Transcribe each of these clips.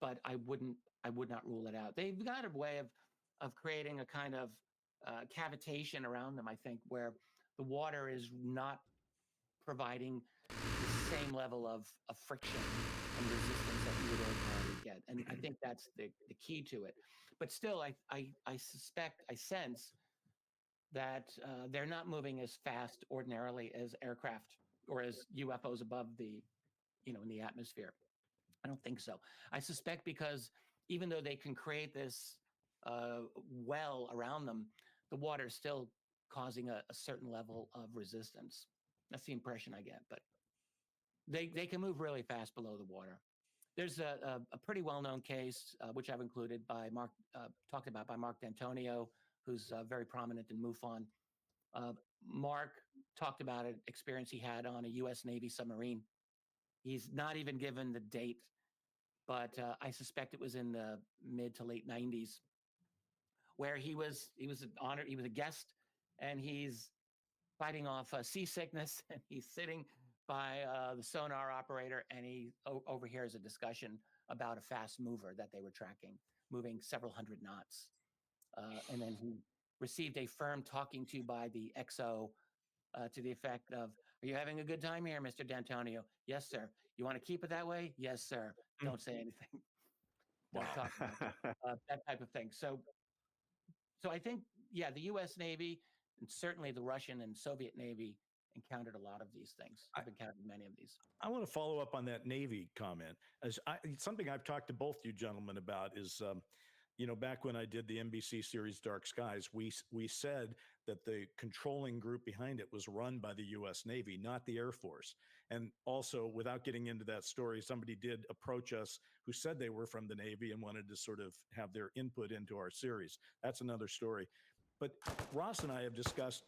but I would not rule it out. They've got a way of creating a kind of cavitation around them, I think, where the water is not providing the same level of friction and resistance that you would ordinarily get. And I think that's the key to it. But still, I suspect, I sense that they're not moving as fast ordinarily as aircraft or as UFOs above in the atmosphere. I don't think so. I suspect because even though they can create this well around them, the water is still causing a certain level of resistance. That's the impression I get. But they can move really fast below the water. There's a pretty well-known case, which I've included by Mark, talked about by Mark D'Antonio, who's very prominent in MUFON. Uh, Mark talked about an experience he had on a U.S. Navy submarine. He's not even given the date, but I suspect it was in the mid to late 90s, where he was an honor, he was a guest, and he's fighting off seasickness, and he's sitting by the sonar operator, and he overhears a discussion about a fast mover that they were tracking, moving several hundred knots. And then he received a firm talking to by the XO to the effect of, "Are you having a good time here, Mr. D'Antonio?" "Yes, sir." "You want to keep it that way?" "Yes, sir." "Don't say anything." Don't Wow. talk much. That type of thing. So I think, yeah, the U.S. Navy and certainly the Russian and Soviet Navy encountered a lot of these things. I've encountered many of these. I want to follow up on that Navy comment. Something I've talked to both you gentlemen about is, back when I did the NBC series Dark Skies, we said that the controlling group behind it was run by the U.S. Navy, not the Air Force. And also, without getting into that story, somebody did approach us who said they were from the Navy and wanted to sort of have their input into our series. That's another story. But Ross and I have discussed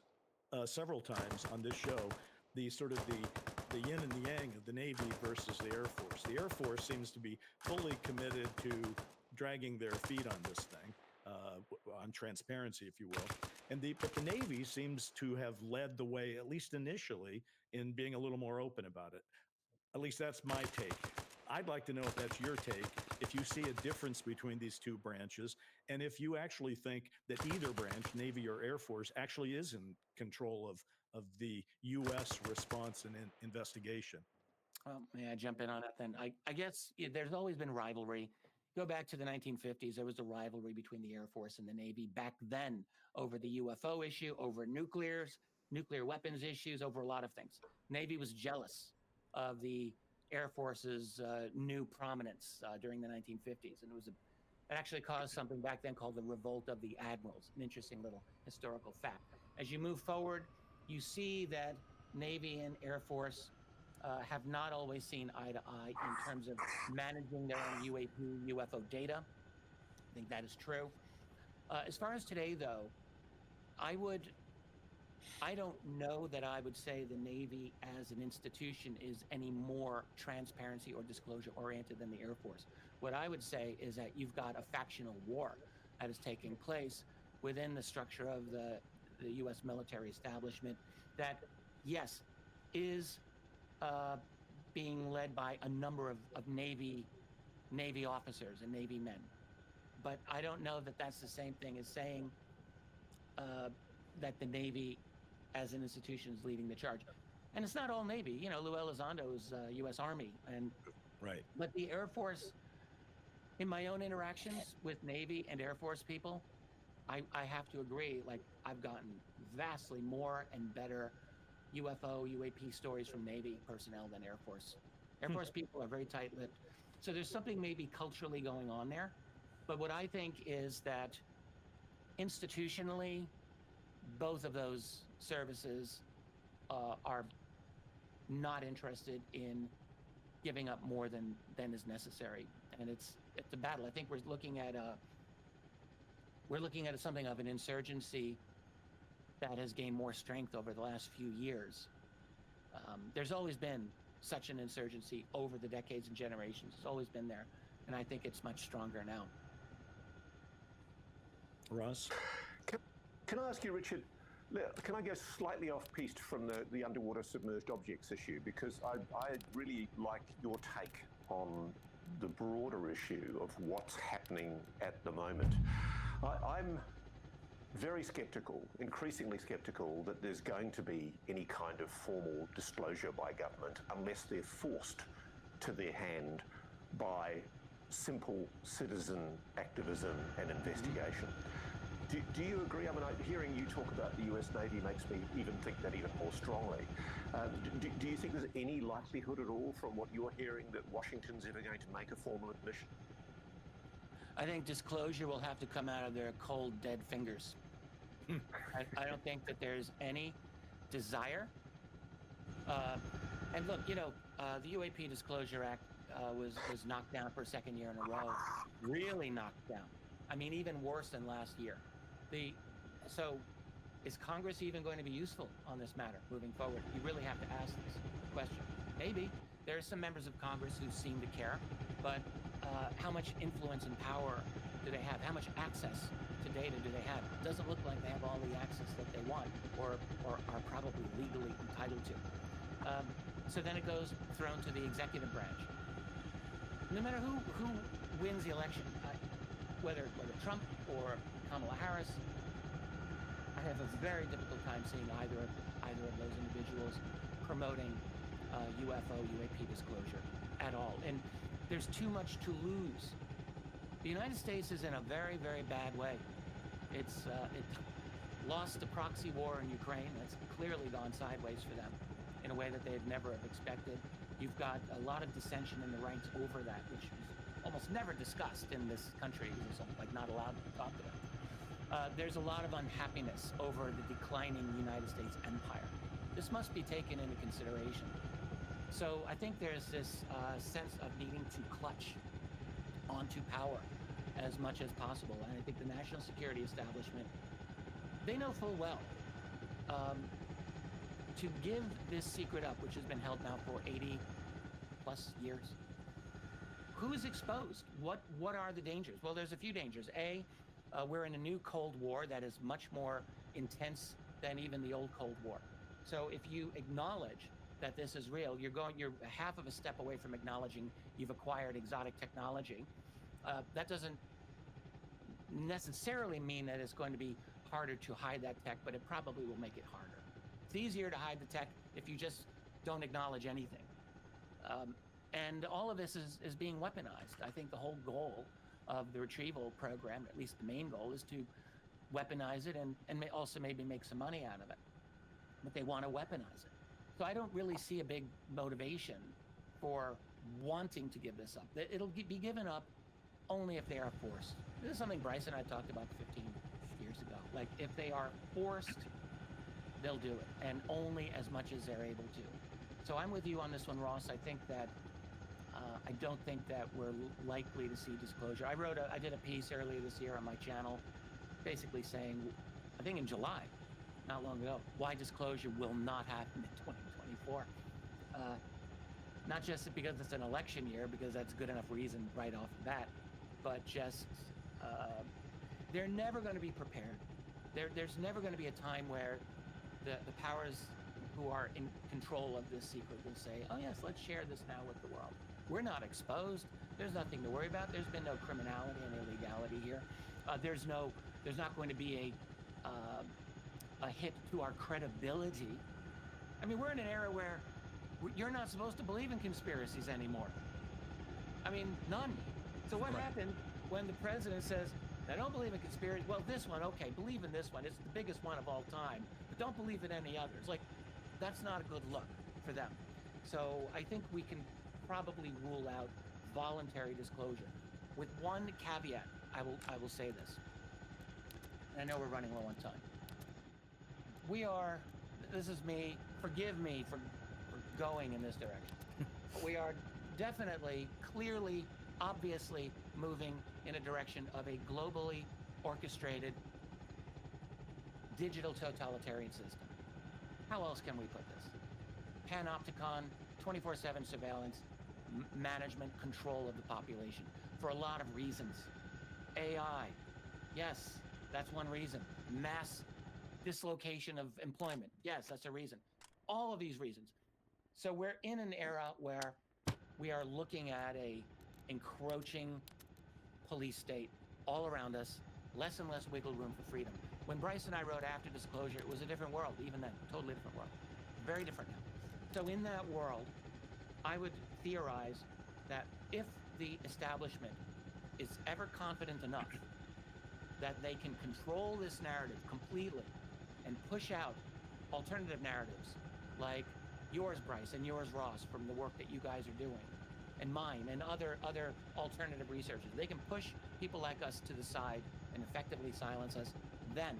several times on this show the sort of the yin and the yang of the Navy versus the Air Force. The Air Force seems to be fully committed to dragging their feet on this thing, on transparency, if you will. But the Navy seems to have led the way, at least initially, in being a little more open about it. At least that's my take. I'd like to know if that's your take, if you see a difference between these two branches, and if you actually think that either branch, Navy or Air Force, actually is in control of the U.S. response and investigation. Well, may I jump in on that then? I guess there's always been rivalry. Go back to the 1950s, there was a rivalry between the Air Force and the Navy back then over the UFO issue, over nuclear weapons issues, over a lot of things. Navy was jealous of the Air Force's new prominence during the 1950s. And it actually caused something back then called the Revolt of the Admirals, an interesting little historical fact. As you move forward, you see that Navy and Air Force have not always seen eye to eye in terms of managing their own UAP, UFO data. I think that is true. As far as today, though, I don't know that I would say the Navy as an institution is any more transparency or disclosure oriented than the Air Force. What I would say is that you've got a factional war that is taking place within the structure of the U.S. military establishment that, yes, is being led by a number of Navy officers and Navy men. But I don't know that that's the same thing as saying that the Navy as an institution is leading the charge. And it's not all Navy. Lou Elizondo is U.S. Army. Right. But the Air Force, in my own interactions with Navy and Air Force people, I have to agree, like, I've gotten vastly more and better UFO, UAP stories from Navy personnel than Air Force. Air Force people are very tight-lipped. So there's something maybe culturally going on there. But what I think is that institutionally, both of those services are not interested in giving up more than is necessary. And it's a battle. I think we're looking at something of an insurgency that has gained more strength over the last few years. There's always been such an insurgency over the decades and generations. It's always been there. And I think it's much stronger now. Ross? Can I ask you, Richard, can I go slightly off-piste from the underwater submerged objects issue? Because I really like your take on the broader issue of what's happening at the moment. I'm very skeptical, increasingly skeptical, that there's going to be any kind of formal disclosure by government unless they're forced to their hand by simple citizen activism and investigation. Do you agree? I mean, hearing you talk about the US Navy makes me even think that even more strongly. Do you think there's any likelihood at all, from what you're hearing, that Washington's ever going to make a formal admission? I think disclosure will have to come out of their cold, dead fingers. I don't think that there's any desire. And look, you know, the UAP Disclosure Act was knocked down for a second year in a row. Really knocked down. I mean, even worse than last year. So is Congress even going to be useful on this matter moving forward? You really have to ask this question. Maybe. There are some members of Congress who seem to care, but how much influence and power do they have? How much access to data do they have? It doesn't look like they have all the access that they want or are probably legally entitled to. So then it goes thrown to the executive branch. No matter who wins the election, whether Trump or Kamala Harris, I have a very difficult time seeing either of those individuals promoting UFO, UAP disclosure at all. And there's too much to lose. The United States is in a very, very bad way. It lost the proxy war in Ukraine. That's clearly gone sideways for them in a way that they'd never have expected. You've got a lot of dissension in the ranks over that, which is almost never discussed in this country. It's like not allowed to talk about. There's a lot of unhappiness over the declining United States empire. This must be taken into consideration. So I think there's this sense of needing to clutch onto power as much as possible. And I think the national security establishment, they know full well to give this secret up, which has been held now for 80 plus years. Who's exposed? What are the dangers? Well, there's a few dangers. We're in a new Cold War that is much more intense than even the old Cold War. So if you acknowledge that this is real, you're half of a step away from acknowledging you've acquired exotic technology. That doesn't necessarily mean that it's going to be harder to hide that tech, but it probably will make it harder. It's easier to hide the tech if you just don't acknowledge anything. And all of this is being weaponized. I think the whole goal of the retrieval program, at least the main goal, is to weaponize it and also maybe make some money out of it. But they want to weaponize it. So I don't really see a big motivation for wanting to give this up. It'll be given up only if they are forced. This is something Bryce and I talked about 15 years ago. Like, if they are forced, they'll do it, and only as much as they're able to. So I'm with you on this one, Ross. I think that I don't think that we're likely to see disclosure. I did a piece earlier this year on my channel, basically saying, I think in July, not long ago, why disclosure will not happen in 2024. Not just because it's an election year, because that's good enough reason right off the bat, but just they're never going to be prepared. There's never going to be a time where the powers who are in control of this secret will say, oh yes, let's share this now with the world. We're not exposed. There's nothing to worry about. There's been no criminality and illegality here. There's not going to be a hit to our credibility. I mean, we're in an era where you're not supposed to believe in conspiracies anymore. I mean, none. So what happened when the president says, I don't believe in conspiracy? Well, this one, okay, believe in this one. It's the biggest one of all time, but don't believe in any others. Like, that's not a good look for them. So I think we can probably rule out voluntary disclosure. With one caveat, I will say this. And I know we're running low on time. This is me, forgive me for going in this direction. We are definitely, clearly, obviously moving in a direction of a globally orchestrated digital totalitarian system. How else can we put this? Panopticon, 24/7 surveillance, management, control of the population for a lot of reasons. AI, yes, that's one reason. Mass dislocation of employment, yes, that's a reason. All of these reasons. So we're in an era where we are looking at a encroaching police state all around us, less and less wiggle room for freedom. When Bryce and I wrote After Disclosure, it was a different world, even then, totally different world. Very different now. So in that world, I would theorize that if the establishment is ever confident enough that they can control this narrative completely and push out alternative narratives like yours, Bryce, and yours, Ross, from the work that you guys are doing, and mine, and other alternative researchers, they can push people like us to the side and effectively silence us, then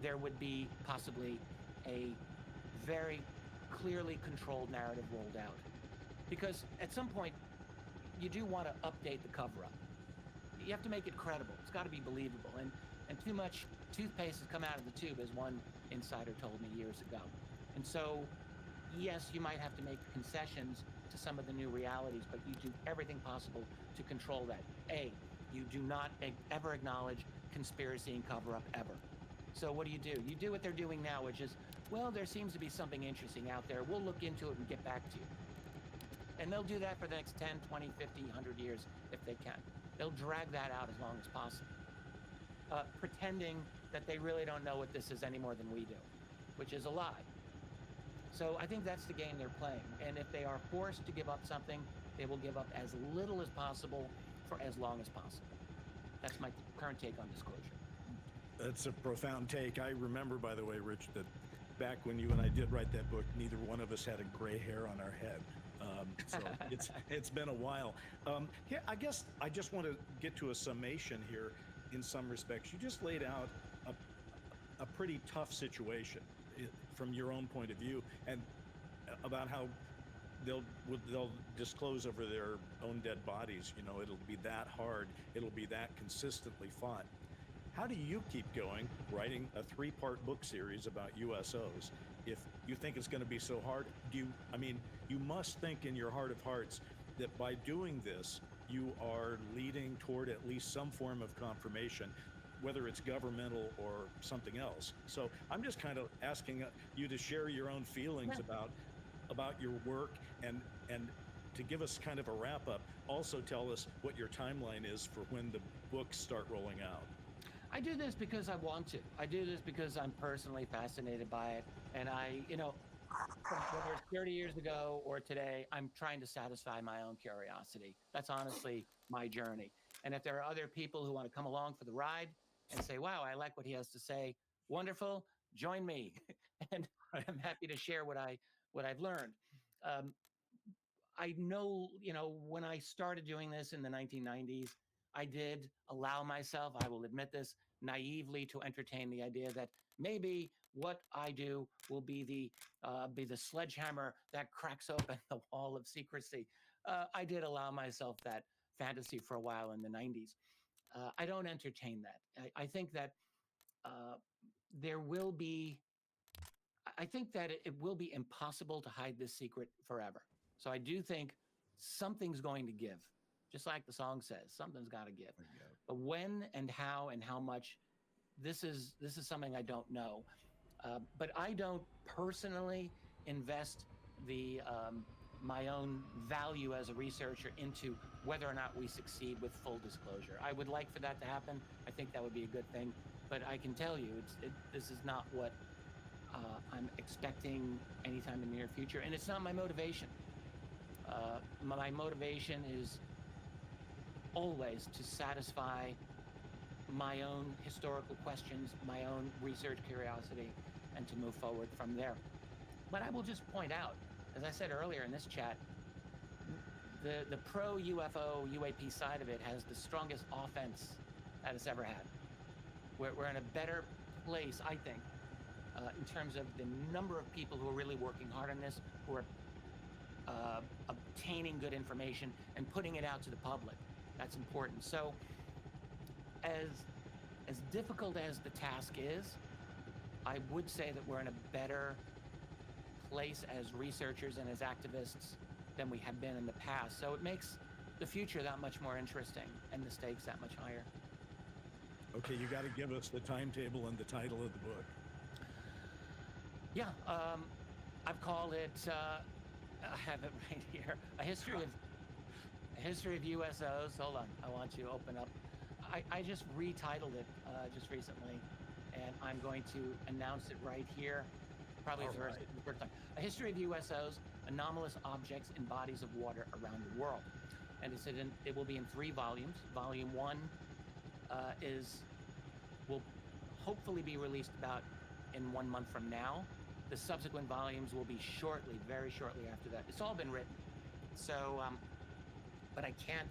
there would be possibly a very clearly controlled narrative rolled out. Because at some point, you do want to update the cover-up. You have to make it credible. It's got to be believable. And too much toothpaste has come out of the tube, as one insider told me years ago. And so, yes, you might have to make concessions to some of the new realities, but you do everything possible to control that. A, you do not ever acknowledge conspiracy and cover-up, ever. So what do? You do what they're doing now, which is, well, there seems to be something interesting out there. We'll look into it and get back to you. And they'll do that for the next 10, 20, 50, 100 years if they can. They'll drag that out as long as possible, pretending that they really don't know what this is any more than we do, which is a lie. So I think that's the game they're playing. And if they are forced to give up something, they will give up as little as possible for as long as possible. That's my current take on disclosure. That's a profound take. I remember, by the way, Rich, that back when you and I did write that book, neither one of us had a gray hair on our head. So it's been a while. Yeah, I guess I just want to get to a summation here in some respects. You just laid out a pretty tough situation from your own point of view, and about how they'll disclose over their own dead bodies. You know, it'll be that hard. It'll be that consistently fought. How do you keep going writing a 3-part book series about USOs if you think it's going to be so hard? You must think in your heart of hearts that by doing this, you are leading toward at least some form of confirmation, whether it's governmental or something else. So I'm just kind of asking you to share your own feelings about your work, and to give us kind of a wrap up. Also tell us what your timeline is for when the books start rolling out. I do this because I want to. I do this because I'm personally fascinated by it. And whether it's 30 years ago or today, I'm trying to satisfy my own curiosity. That's honestly my journey. And if there are other people who want to come along for the ride and say, wow, I like what he has to say, wonderful, join me. And I'm happy to share what I've learned. I know, when I started doing this in the 1990s, I did allow myself, I will admit this, naively to entertain the idea that maybe what I do will be the sledgehammer that cracks open the wall of secrecy. I did allow myself that fantasy for a while in the 90s. I don't entertain that. I think that it will be impossible to hide this secret forever. So I do think something's going to give. Just like the song says, something's got to give. But when and how much, this is something I don't know. But I don't personally invest my own value as a researcher into whether or not we succeed with full disclosure. I would like for that to happen. I think that would be a good thing. But I can tell you, this is not what I'm expecting anytime in the near future, and it's not my motivation. My motivation is always to satisfy my own historical questions, my own research curiosity, and to move forward from there. But I will just point out, as I said earlier in this chat, the pro-UFO, UAP side of it has the strongest offense that it's ever had. We're in a better place, I think, in terms of the number of people who are really working hard on this, who are obtaining good information and putting it out to the public. That's important. So as difficult as the task is, I would say that we're in a better place as researchers and as activists than we have been in the past. So it makes the future that much more interesting and the stakes that much higher. Okay, you got to give us the timetable and the title of the book. Yeah, I've called it, I have it right here, A History of A History of USOs. Hold on, I want to open up. I just retitled it just recently, and I'm going to announce it right here. Probably the first time. A History of USOs, Anomalous Objects in Bodies of Water Around the World. And it will be in 3 volumes. Volume 1 will hopefully be released about in 1 month from now. The subsequent volumes will be shortly, very shortly after that. It's all been written. So, but I can't,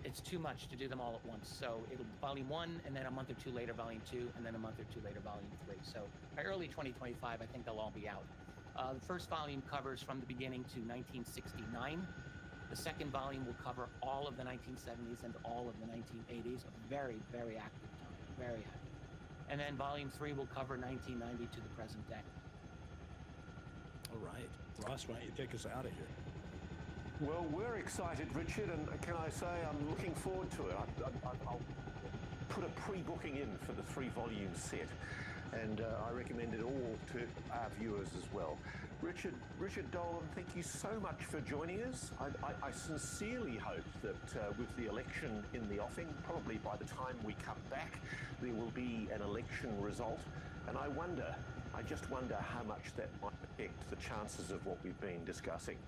it's too much to do them all at once. So it'll volume 1, and then a month or 2 later, volume 2, and then a month or 2 later, volume 3. So by early 2025, I think they'll all be out. The first volume covers from the beginning to 1969. The second volume will cover all of the 1970s and all of the 1980s. A very, very active time, very active. And then volume 3 will cover 1990 to the present day. All right. Ross, why don't you take us out of here? Well, we're excited, Richard, and can I say I'm looking forward to it. I'll put a pre-booking in for the 3-volume set, and I recommend it all to our viewers as well. Richard Dolan, thank you so much for joining us. I sincerely hope that with the election in the offing, probably by the time we come back, there will be an election result. And I just wonder how much that might affect the chances of what we've been discussing,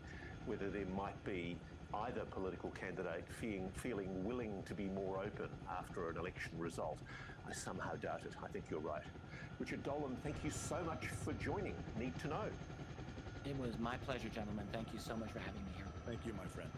whether there might be either political candidate feeling willing to be more open after an election result. I somehow doubt it. I think you're right. Richard Dolan, thank you so much for joining Need to Know. It was my pleasure, gentlemen. Thank you so much for having me here. Thank you, my friend.